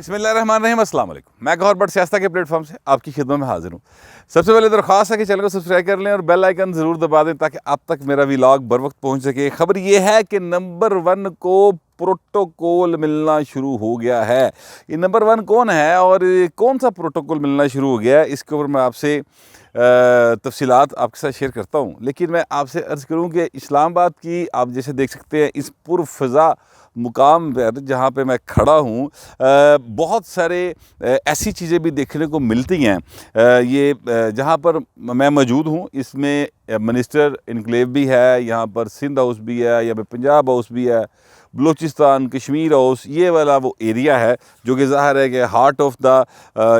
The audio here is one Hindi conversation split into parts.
बिस्मिल्लाहिर्रहमानिर्रहीम, अस्सलाम वालेकुम। मैं गौहर बट सियासत के प्लेटफॉर्म से आपकी खिदमत में हाजिर हूँ। सबसे पहले दरख्वास्त है कि चैनल को सब्सक्राइब कर लें और बेल आइकन ज़रूर दबा दें ताकि आप तक मेरा व्लॉग बर वक्त पहुँच सके। खबर ये है कि नंबर 1 को प्रोटोकॉल मिलना शुरू हो गया है। ये नंबर 1 कौन है और कौन सा प्रोटोकॉल मिलना शुरू हो गया है, इसके ऊपर मैं आपसे तफसीलात आपके साथ शेयर करता हूँ। लेकिन मैं आपसे अर्ज़ करूँ कि इस्लामाबाद की आप जैसे देख सकते हैं इस पुरफ़ज़ा मुकाम पर जहाँ पे मैं खड़ा हूँ, बहुत सारे ऐसी चीज़ें भी देखने को मिलती हैं। जहाँ पर मैं मौजूद हूँ इसमें मिनिस्टर इनक्लेव भी है, यहाँ पर सिंध हाउस भी है, यहाँ पे पंजाब हाउस भी है, बलूचिस्तान कश्मीर हाउस, ये वाला वो एरिया है जो कि ज़ाहिर है कि हार्ट ऑफ द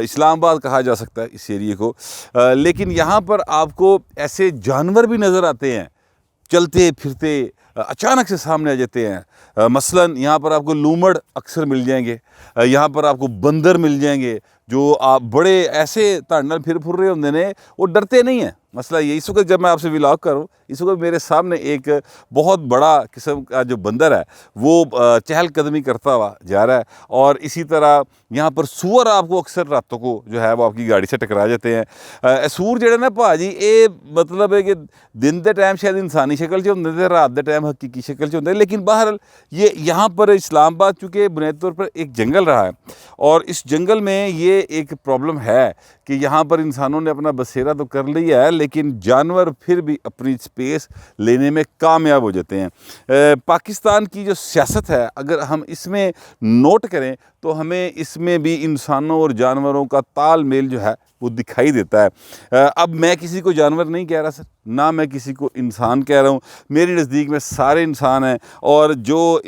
इस्लामाबाद कहा जा सकता है इस एरिए को। लेकिन यहाँ पर आपको ऐसे जानवर भी नज़र आते हैं चलते फिरते, अचानक से सामने आ जाते हैं। मसलन यहाँ पर आपको लूमड़ अक्सर मिल जाएंगे, यहाँ पर आपको बंदर मिल जाएंगे जो आप बड़े ऐसे ताड़ फिर रहे होंगे ने, वो डरते नहीं हैं। मसला ये इस वक्त जब मैं आपसे व्लॉग करूँ, इस वक्त मेरे सामने एक बहुत बड़ा किस्म का जो बंदर है वो चहलकदमी करता हुआ जा रहा है। और इसी तरह यहाँ पर सूअर आपको अक्सर रातों को जो है वो आपकी गाड़ी से टकरा जाते हैं। सूर जड़े ना भाजी, ये मतलब है कि दिन के टाइम शायद इंसानी शक्ल च होंदे ते रात के टाइम हकीकी शक्ल च होंदे। लेकिन बहरहाल ये यहाँ पर इस्लामाबाद चूँकि बुनियादी तौर पर एक जंगल रहा है और इस जंगल में ये एक प्रॉब्लम है कि यहाँ पर इंसानों ने अपना बसेरा तो कर लिया है लेकिन जानवर फिर भी अपनी स्पेस लेने में कामयाब हो जाते हैं। पाकिस्तान की जो सियासत है अगर हम इसमें नोट करें तो हमें इसमें भी इंसानों और जानवरों का तालमेल जो है वो दिखाई देता है। अब मैं किसी को जानवर नहीं कह रहा सर, ना मैं किसी को इंसान कह रहा हूँ। मेरे नज़दीक में सारे इंसान हैं और जो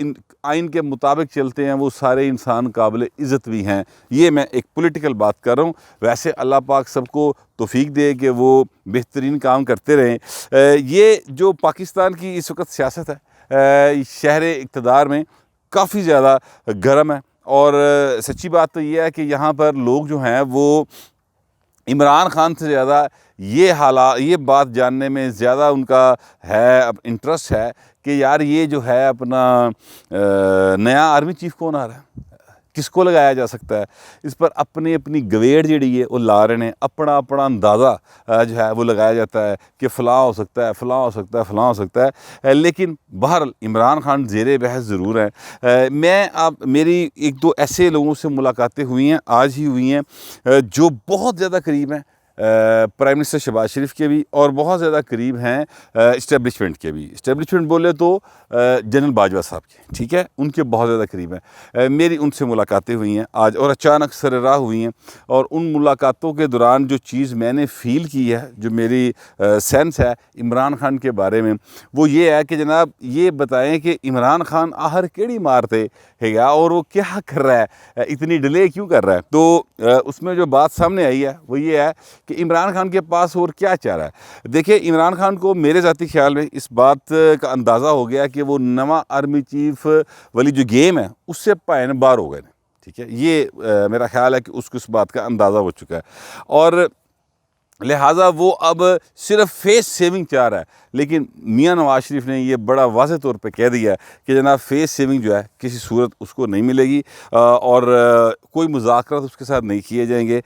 आइन के मुताबिक चलते हैं वो सारे इंसान काबिल इज़्ज़त भी हैं। ये मैं एक पॉलिटिकल बात कर रहा हूँ। वैसे अल्लाह पाक सबको तौफीक दे कि वो बेहतरीन काम करते रहें। ये जो पाकिस्तान की इस वक्त सियासत है शहर इक़्तिदार में काफ़ी ज़्यादा गर्म है और सच्ची बात तो ये है कि यहाँ पर लोग जो हैं वो इमरान खान से ज़्यादा ये बात जानने में ज़्यादा उनका है इंटरेस्ट है कि यार ये जो है अपना नया आर्मी चीफ़ कौन आ रहा है, किसको लगाया जा सकता है। इस पर अपनी गवेड़ जी है वो ला रहे हैं, अपना अंदाज़ा जो है वो लगाया जाता है कि फ़लाँ हो सकता है, फ़लाँ हो सकता है, फ़लाँ हो सकता है। लेकिन बहरहाल इमरान खान ज़ेरे बहस ज़रूर हैं। मेरी 1-2 ऐसे लोगों से मुलाकातें हुई हैं, आज ही हुई हैं, जो बहुत ज़्यादा करीब हैं प्राइम मिनिस्टर शहबाज शरीफ के भी और बहुत ज़्यादा करीब हैं इस्टेब्लिशमेंट के भी। इस्टेब्लिशमेंट बोले तो जनरल बाजवा साहब के, ठीक है, उनके बहुत ज़्यादा करीब हैं। मेरी उनसे मुलाकातें हुई हैं आज और अचानक सरेराह हुई हैं और उन मुलाकातों के दौरान जो चीज़ मैंने फ़ील की है, जो मेरी सेंस है इमरान खान के बारे में, वो ये है कि जनाब ये बताएं कि इमरान खान आहर केड़ी मारते हैगा और वो क्या कर रहा है, इतनी डिले क्यों कर रहा है। तो उसमें जो बात सामने आई है वो ये है कि इमरान खान के पास और क्या चाह रहा है। देखिए इमरान खान को मेरे ज़ाती ख्याल में इस बात का अंदाज़ा हो गया कि वो नवा आर्मी चीफ़ वाली जो गेम है उससे पैन बार हो गए, ठीक है। ये मेरा ख्याल है कि उसको इस बात का अंदाज़ा हो चुका है और लिहाजा वो अब सिर्फ फेस सेविंग चाह रहा है। लेकिन मियां नवाज शरीफ ने ये बड़ा वाज़ेह तौर पे कह दिया कि जनाब फेस सेविंग जो है किसी सूरत उसको नहीं मिलेगी और कोई मुज़ाकरात उसके साथ नहीं किए जाएंगे।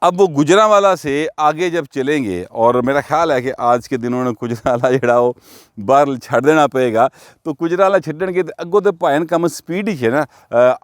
अब वो गुजरांवाला से आगे जब चलेंगे और मेरा ख्याल है कि आज के दिनों में गुजरांवाला जड़ा वो बाहर छड़ देना पड़ेगा, तो गुजरांवाला छड्डन के अगों तो भाएं कम स्पीड ही है ना।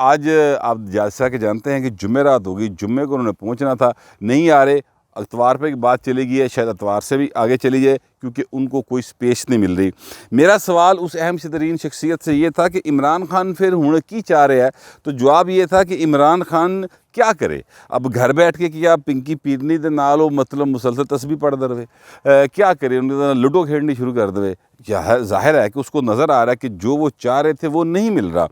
आज आप जैसा कि जानते हैं कि जुमेरात होगी, जुम्मे को उन्होंने पहुंचना था, नहीं आ रहे। अतवार पे की बात चली गई है, शायद अतवार से भी आगे चली जाए क्योंकि उनको कोई स्पेस नहीं मिल रही। मेरा सवाल उस अहम से तरीन शख्सियत से ये था कि इमरान खान फिर हुण की चाह रहे हैं, तो जवाब ये था कि इमरान खान क्या करे। अब घर बैठ के कि आप पिंकी पीरनी के नाल वो मतलब मुसलसल तस्बीह पढ़ दे रहे, क्या करे, उन्हें लूडो खेलनी शुरू कर दे। जाहिर है कि उसको नज़र आ रहा है कि जो वो चाह रहे थे वो नहीं मिल रहा।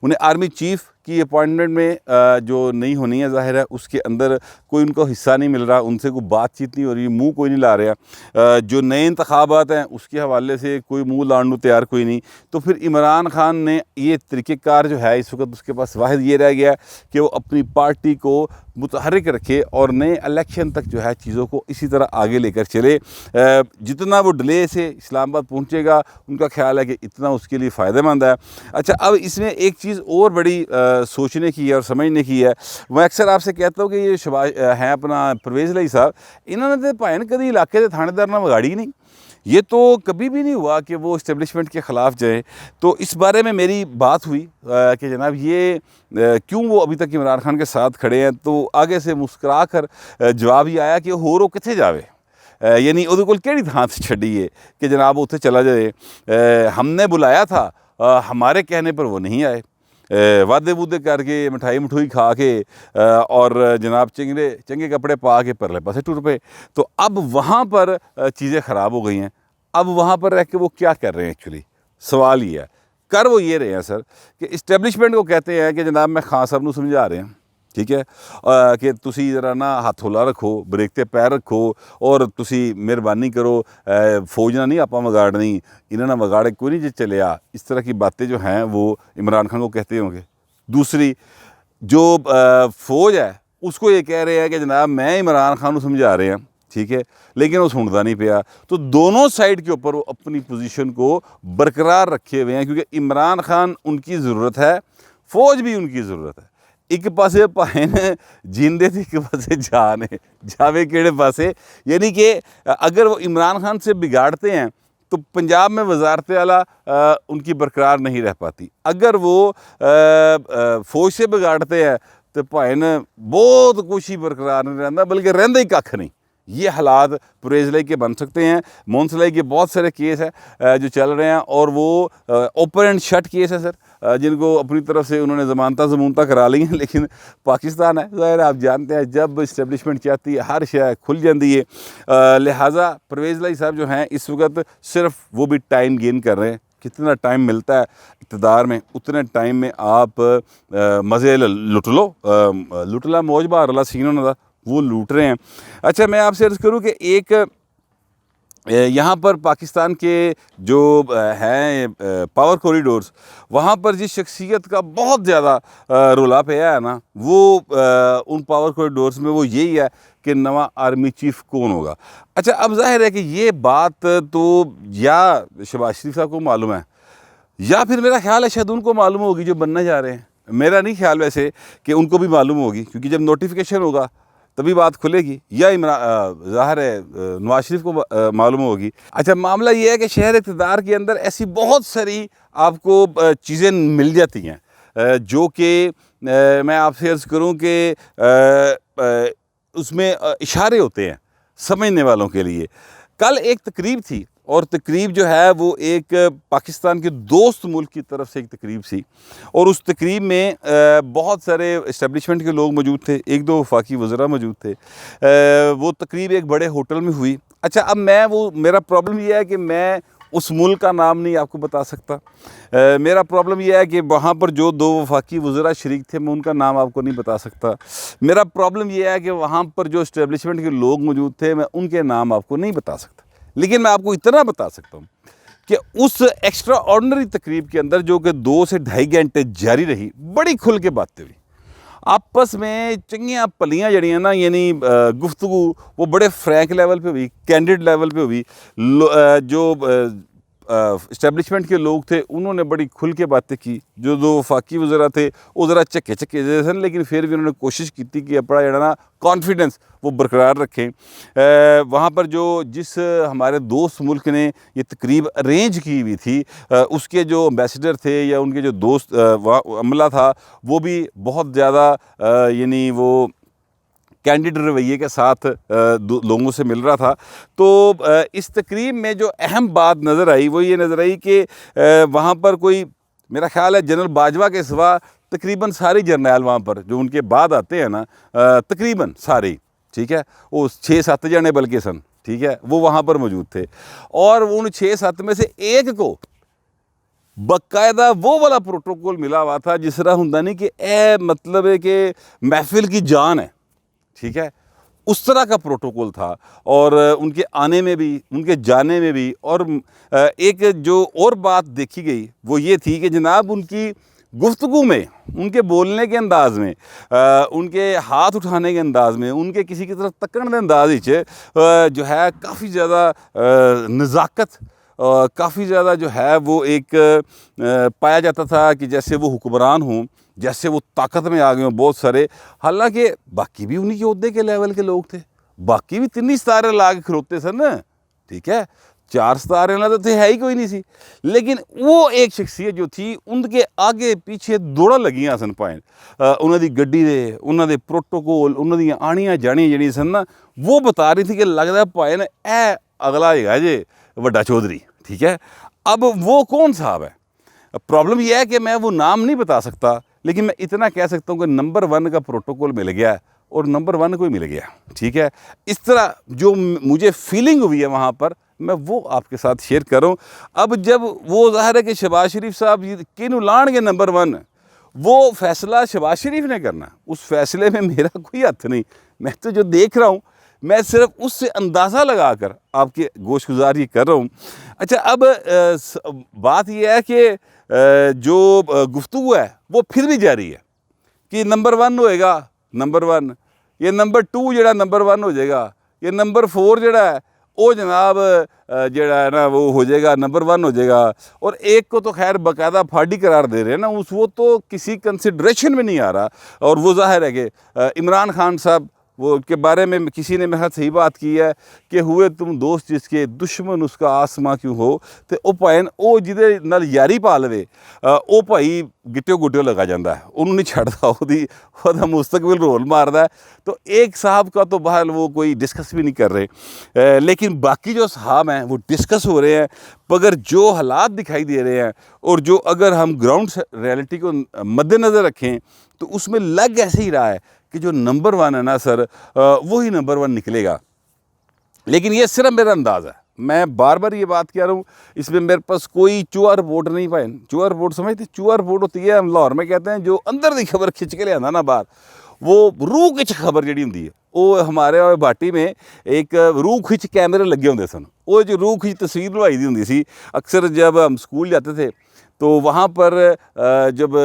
उन्हें आर्मी चीफ़ की अपॉइंटमेंट में जो नहीं होनी है, जाहिर है उसके अंदर कोई उनको हिस्सा नहीं मिल रहा, उनसे कोई बातचीत नहीं हो रही, मुंह कोई नहीं ला रहा। जो नए इंतखाबात हैं उसके हवाले से कोई मुँह लाने तैयार कोई नहीं। तो फिर इमरान खान ने ये तरीक़ेकार जो है इस वक्त उसके पास वाहिद ये रह गया कि वो अपनी पार्टी को मुतहरिक रखे और नए इलेक्शन तक जो है चीज़ों को इसी तरह आगे लेकर चले। जितना वो डिले से इस्लामाबाद पहुँचेगा उनका ख्याल है कि इतना उसके लिए फ़ायदेमंद है। अच्छा, अब इसमें एक चीज़ और बड़ी सोचने की है और समझने की है। मैं अक्सर आपसे कहता हूँ कि ये शबाज हैं अपना परवेज़ लाई साहब, इन्होंने तो भाई कभी इलाके के थानेदार ना बिगाड़ी नहीं। ये तो कभी भी नहीं हुआ कि वो इस्टेब्लिशमेंट के ख़िलाफ़ जाए। तो इस बारे में मेरी बात हुई कि जनाब ये क्यों वो अभी तक इमरान खान के साथ खड़े हैं। तो आगे से मुस्कुरा कर जवाब ये आया कि होर किथे जावे, यानी उहदे कोल केड़ी थां छड्डी है कि जनाब उत्थे चला जाए। हमने बुलाया था, हमारे कहने पर वो नहीं आए, वादे वूदे करके मिठाई मठूई खा के और जनाब चंगे कपड़े पा के परले पासे टुर पे। तो अब वहाँ पर चीज़ें ख़राब हो गई हैं। अब वहाँ पर रह के वो क्या कर रहे हैं एक्चुअली, सवाल ये है। कर वो ये रहे हैं सर कि इस्टेब्लिशमेंट को कहते हैं कि जनाब मैं खान साहब नूं समझा रहे हैं, ठीक है, कि तुसी जरा ना हथ हौला रखो, ब्रेक ते पैर रखो और तुसी मेहरबानी करो, फौज ना नहीं आपां वगाड़नी, इन्हां ना वगाड़े कोई नहीं जे चलिया। इस तरह की बातें जो हैं वो इमरान खान को कहते होंगे। दूसरी जो फौज है उसको ये कह रहे हैं कि जनाब मैं इमरान खान को समझा रहे हैं, ठीक है, लेकिन वो सुनता नहीं पिया। तो दोनों साइड के ऊपर वो अपनी पोजीशन को बरकरार रखे हुए हैं क्योंकि इमरान खान उनकी ज़रूरत है, फौज भी उनकी ज़रूरत है। एक पासे भाए ने जींदे थे, एक पासे जान है, जावे केड़े पासे। यानी कि अगर वो इमरान खान से बिगाड़ते हैं तो पंजाब में वजारत आला उनकी बरकरार नहीं रह पाती। अगर वो फौज से बिगाड़ते हैं तो भाई ने बहुत कुछ ही बरकरार नहीं रहता, बल्कि रहंदा ही कख नहीं। ये हालात परवेज़ लाई के बन सकते हैं। मोहन लाई के बहुत सारे केस हैं जो चल रहे हैं और वो ओपन एंड शट केस है सर, जिनको अपनी तरफ से उन्होंने ज़मानता करा ली हैं। लेकिन पाकिस्तान है, ज़ाहिर आप जानते हैं जब इस्टेब्लिशमेंट चाहती है हर शय खुल जाती है। लिहाजा परवेज़ लाई साहब जो हैं इस वक्त सिर्फ वो भी टाइम गेन कर रहे हैं। कितना टाइम मिलता है इक़्तिदार में, उतने टाइम में आप मज़े लुट लो मौज बहार वाला सीन उन्होंने वो लूट रहे हैं। अच्छा, मैं आपसे अर्ज़ करूँ कि एक यहाँ पर पाकिस्तान के जो हैं पावर कॉरिडोर्स, वहाँ पर जिस शख्सियत का बहुत ज़्यादा रोला पे है ना, वो उन पावर कॉरिडोर्स में वो यही है कि नवा आर्मी चीफ कौन होगा। अच्छा, अब जाहिर है कि ये बात तो या शहबाज शरीफ साहब को मालूम है या फिर मेरा ख्याल है शायद उनको मालूम होगी जो बनने जा रहे हैं। मेरा नहीं ख्याल वैसे कि उनको भी मालूम होगी, क्योंकि जब नोटिफिकेशन होगा तभी बात खुलेगी, या ज़ाहिर है नवाज शरीफ को मालूम होगी। अच्छा, मामला ये है कि शहर इक़्तिदार के अंदर ऐसी बहुत सारी आपको चीज़ें मिल जाती हैं जो कि मैं आपसे अर्ज़ करूँ कि उसमें इशारे होते हैं समझने वालों के लिए। कल एक तकरीब थी और तकरीब जो है वो एक पाकिस्तान के दोस्त मुल्क की तरफ से एक तकरीब थी और उस तकरीब में बहुत सारे इस्टेब्लिशमेंट के लोग मौजूद थे, एक दो वफाकी वज़रा मौजूद थे। वो तकरीब एक बड़े होटल में हुई। अच्छा, अब मेरा प्रॉब्लम ये है कि मैं उस मुल्क का नाम नहीं आपको बता सकता। मेरा प्रॉब्लम यह है कि वहाँ पर जो दो वफाकी वज़रा शरीक थे मैं उनका नाम आपको नहीं बता सकता। मेरा प्रॉब्लम यह है कि वहाँ पर जो इस्टेब्लिशमेंट के लोग मौजूद थे मैं उनके नाम आपको नहीं बता सकता। लेकिन मैं आपको इतना बता सकता हूँ कि उस एक्स्ट्रा ऑर्डनरी तकरीब के अंदर जो कि 2 से ढाई घंटे जारी रही, बड़ी खुल के बातें हुई, आपस में चंगियाँ पलियाँ जड़ियाँ ना, यानी गुफ्तगू वो बड़े फ्रैंक लेवल पे हुई, कैंडिड लेवल पे हुई। जो इस्टेब्लिशमेंट के लोग थे उन्होंने बड़ी खुल के बातें की। जो दो वफाकी वज़रा थे वो ज़रा झक्के जैसे, लेकिन फिर भी उन्होंने कोशिश की थी कि अपना जड़ा ना कॉन्फिडेंस वो बरकरार रखें। वहाँ पर जिस हमारे दोस्त मुल्क ने ये तकरीब अरेंज की हुई थी उसके जो एम्बेसडर थे या उनके जो दोस्त अमला था वो भी बहुत ज़्यादा यानी वो कैंडिड रवैये के साथ लोगों से मिल रहा था। तो इस तकरीब में जो अहम बात नज़र आई वो ये नज़र आई कि वहाँ पर कोई, मेरा ख्याल है जनरल बाजवा के सिवा तकरीबन सारे जर्नैल वहाँ पर जो उनके बाद आते हैं ना, तकरीबन सारे, ठीक है, वो 6-7 जने बल्कि सन, ठीक है, वो वहाँ पर मौजूद थे। और उन 6-7 में से एक को बाकायदा वो वाला प्रोटोकॉल मिला हुआ था जिस तरह होंदा नहीं कि मतलब है कि महफिल की जान है, ठीक है, उस तरह का प्रोटोकॉल था। और उनके आने में भी, उनके जाने में भी। और एक जो और बात देखी गई वो ये थी कि जनाब उनकी गुफ्तगू में, उनके बोलने के अंदाज में, उनके हाथ उठाने के अंदाज में, उनके किसी की तरफ तकण के अंदाज जो है काफ़ी ज़्यादा नज़ाकत, काफ़ी ज़्यादा जो है वो एक पाया जाता था कि जैसे वो हुक्मरान हों, जैसे वो ताकत में आ गए हों बहुत सारे। हालांकि बाकी भी उन्हीं के ओहदे के लेवल के लोग थे, बाकी भी 3 सितारे ला के खड़ोते सन, ठीक है, 4 सितारे वाला तो है ही कोई नहीं सी। लेकिन वो एक शख्सियत जो थी उनके आगे पीछे दौड़ा लगियां सन भाएं, उन्होंने गड्डी दे, उन्होंने प्रोटोकॉल, उन्होंने आनियां जानियां जड़ियां सन ना, वो बता रही थी कि लगता भाएं ए अगला है जे वड्डा चौधरी, ठीक है। अब वो कौन साहब है? प्रॉब्लम यह है कि मैं वो नाम नहीं बता सकता, लेकिन मैं इतना कह सकता हूँ कि नंबर 1 का प्रोटोकॉल मिल गया और नंबर 1 को ही मिल गया, ठीक है। इस तरह जो मुझे फीलिंग हुई है वहाँ पर, मैं वो आपके साथ शेयर कर रहा हूँ। अब जब वो ज़ाहिर है कि शहबाज शरीफ साहब किनू लाएंगे नंबर 1, वो फैसला शहबाज शरीफ ने करना, उस फैसले में मेरा कोई हथ नहीं। मैं तो जो देख रहा हूँ, मैं सिर्फ उससे अंदाज़ा लगा कर आपके गोशगुजार ये कर रहा हूँ। अच्छा, अब बात यह है कि जो गुफ्तगू है वो फिर भी जारी है कि नंबर 1 होएगा नंबर 1, ये नंबर 2 जड़ा नंबर 1 हो जाएगा, ये नंबर 4 जड़ा है वो जनाब जड़ा है ना वो हो जाएगा नंबर 1 हो जाएगा। और एक को तो खैर बाकायदा फाड़ी करार दे रहे हैं ना, उस वो तो किसी कंसिड्रेशन में नहीं आ रहा। और वो जाहिर है कि इमरान खान साहब वो के बारे में किसी ने मेरे साथ सही बात की है कि हुए तुम दोस्त जिसके दुश्मन उसका आसमां क्यों हो, तो वो भाएं वो जिदे नाल यारी पा लवे वो भाई गिट्टियों गुट्टियों लगा जाता है, उन्होंने नहीं छड़ता, वो मुस्तकबिल रोल मारदा है। तो एक साहब का तो बहल वो कोई डिस्कस भी नहीं कर रहे, लेकिन बाकी जो साहब हैं वो डिस्कस हो रहे हैं। मगर जो हालात दिखाई दे रहे हैं और जो अगर हम ग्राउंड रियलिटी को मद्देनज़र रखें तो उसमें लग ऐसे ही रहा है कि जो नंबर 1 है ना सर, वही नंबर 1 निकलेगा। लेकिन ये सिर्फ मेरा अंदाज़ है, मैं बार बार ये बात कह रहा हूँ, इसमें मेरे पास कोई चूहा रिपोर्ट नहीं पाए। चूहा रिपोर्ट समझते? चूहा रिपोर्ट होती है, हम लाहौर में कहते हैं, जो अंदर की खबर खिंच के ले आना ना बाहर, वो रूह खिंच खबर जी होंगी है। वो हमारे भाटी में एक रूह खिंच कैमरे लगे होंगे सन, वो जो रूह खिंच तस्वीर लवाई दी होंगी सी। अक्सर जब हम स्कूल जाते थे तो वहाँ पर जब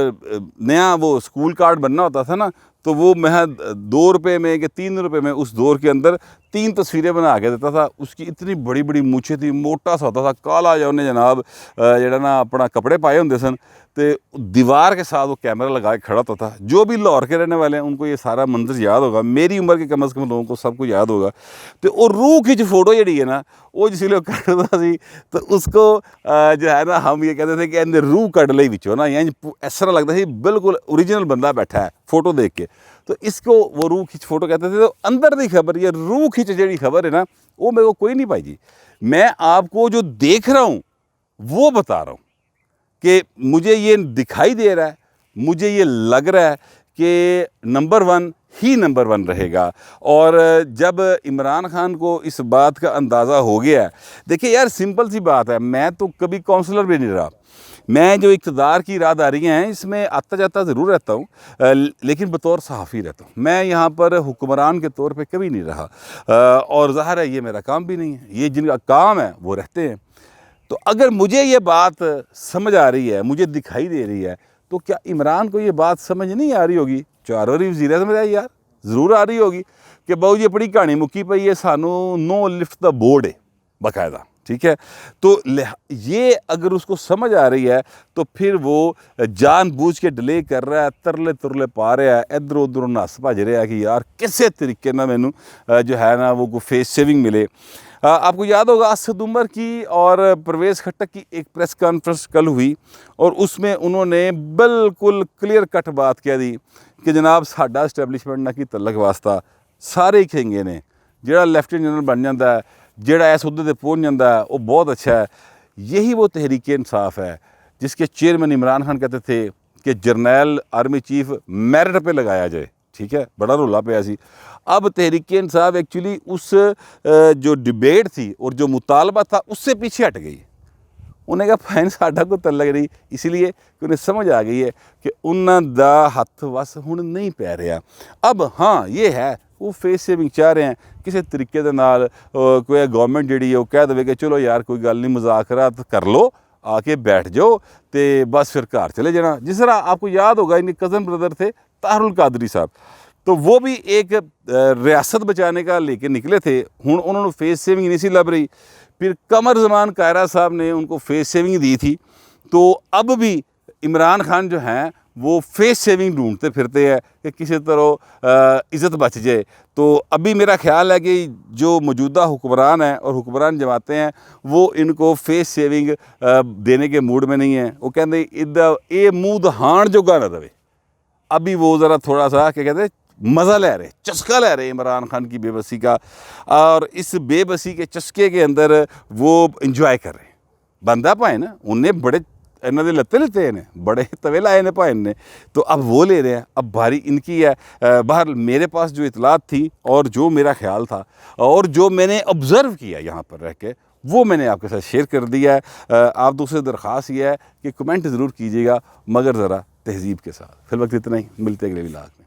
नया वो स्कूल कार्ड बनना होता था ना, तो वो मैं 2 रुपये में कि 3 रुपये में उस दौर के अंदर 3 तस्वीरें बना के देता था। उसकी इतनी बड़ी बड़ी मूछें थी, मोटा सा होता था, काला जा उन्हें जनाब जड़ा ना अपना कपड़े पाए होंगे सन, तो दीवार के साथ वो कैमरा लगा के खड़ा होता था। जो भी लाहौर के रहने वाले हैं उनको ये सारा मंजर याद होगा, मेरी उम्र के कम से कम लोगों को सबको याद होगा। तो वो रूह खिंच फोटो जी है ना, वो जिसलिए कटता सी तो उसको जो है ना हम ये कहते थे कि इन्हें रूह कट ली विचों ना, यानी इस तरह लगता है बिल्कुल ओरिजिनल बंदा बैठा है फोटो देख के, तो इसको वो रूह खिंच फोटो कहते थे। तो अंदर की खबर, ये रूह खिंच जी खबर है ना, वो मेरे को कोई नहीं पाई जी। मैं आपको जो देख रहा हूँ वो बता रहा हूँ कि मुझे ये दिखाई दे रहा है, मुझे ये लग रहा है कि नंबर 1 ही नंबर 1 रहेगा। और जब इमरान खान को इस बात का अंदाज़ा हो गया है, देखिए यार सिंपल सी बात है, मैं तो कभी काउंसलर भी नहीं रहा, मैं जो इक़्तिदार की राहदारियाँ हैं इसमें आता जाता ज़रूर रहता हूँ, लेकिन बतौर सहाफ़ी रहता हूँ। मैं यहाँ पर हुक्मरान के तौर पे कभी नहीं रहा, और ज़ाहिर है ये मेरा काम भी नहीं है, ये जिनका काम है वो रहते हैं। तो अगर मुझे ये बात समझ आ रही है, मुझे दिखाई दे रही है, तो क्या इमरान को ये बात समझ नहीं आ रही होगी? 4 वारी वज़ीर आज़म रहा यार, ज़रूर आ रही होगी कि बाबू जी अपनी कहानी मुक्की पई है, सानू नो लिफ्ट द बोर्ड है बाकायदा, ठीक है। तो ये अगर उसको समझ आ रही है तो फिर वो जानबूझ के डिले कर रहा है, तरले तुरले पा रहा है, इधर उधर नस भज रहा है कि यार किसी तरीके ना मैनू जो है ना वो फेस सेविंग मिले। आपको याद होगा असद उमर की और परवेज़ खट्टक की एक प्रेस कॉन्फ्रेंस कल हुई और उसमें उन्होंने बिल्कुल क्लियर कट बात कह दी कि जनाब साडा इस्टैबलिशमेंट ना की तलक वास्ता सारे ही खेंगे ने, जिहड़ा लैफ्टिनेंट जनरल बन जाता है, जिहड़ा इस उहदे ते पहुंच जाता है, वो बहुत अच्छा है। यही वो तहरीक इंसाफ है जिसके चेयरमैन इमरान खान कहते थे कि जर्नैल आर्मी चीफ मेरिट पे लगाया जाए, ठीक है, बड़ा रोला पे सी। अब तहरीक इंसाफ एक्चुअली उस जो डिबेट थी और जो मुतालबा था उससे पीछे हट गई। उन्हें कहा भैन साडा को तल लग रही, इसलिए कि उन्हें समझ आ गई है कि उन्होंने दा हथ वस हुण नहीं पै रहा। अब हाँ ये है वो फेस सेविंग चाह रहे हैं किसी तरीके दे नाल कोई गवर्नमेंट जी वो कह दे कि चलो यार कोई गल नहीं मुज़ाकरात कर लो, आके बैठ जाओ तो बस फिर घर चले जाना। जिस तरह आपको याद होगा इनके कज़न ब्रदर थे तारुल कादरी साहब, तो वो भी एक रियासत बचाने का लेके निकले थे, हुण उन्होंने फेस सेविंग नहीं सी लभ रही। फिर कमर ज़मान कायरा साहब ने उनको फेस सेविंग दी थी, तो अब भी इमरान खान जो हैं वो फेस सेविंग ढूंढते फिरते हैं कि किसी तरह इज़्ज़त बच जाए। तो अभी मेरा ख्याल है कि जो मौजूदा हुक्मरान हैं और हुक्मरान जमातें हैं वो इनको फेस सेविंग देने के मूड में नहीं है। वो कहते इदा ये मूँह दहाण जोगा ना रहे। अभी वो ज़रा थोड़ा सा क्या कहते हैं मज़ा ले रहे, चस्का ले रहे इमरान खान की बेबसी का, और इस बेबसी के चस्के के अंदर वो इंजॉय कर रहे। बंदा भाई ना उन्हें बड़े इन्हों के लत्ते लेते हैं, बड़े तवे लाए ने भाई ने, तो अब वो ले रहे हैं। अब बारी इनकी है। बाहर मेरे पास जो इतलात थी और जो मेरा ख्याल था और जो मैंने ऑब्ज़र्व किया यहाँ पर रह के, वो मैंने आपके साथ शेयर कर दिया है। आप दूसरी दरख्वास्त ये है कि कमेंट ज़रूर कीजिएगा, मगर ज़रा तहज़ीब के साथ। फिर वक्त इतना ही, मिलते अगले व्लॉग में।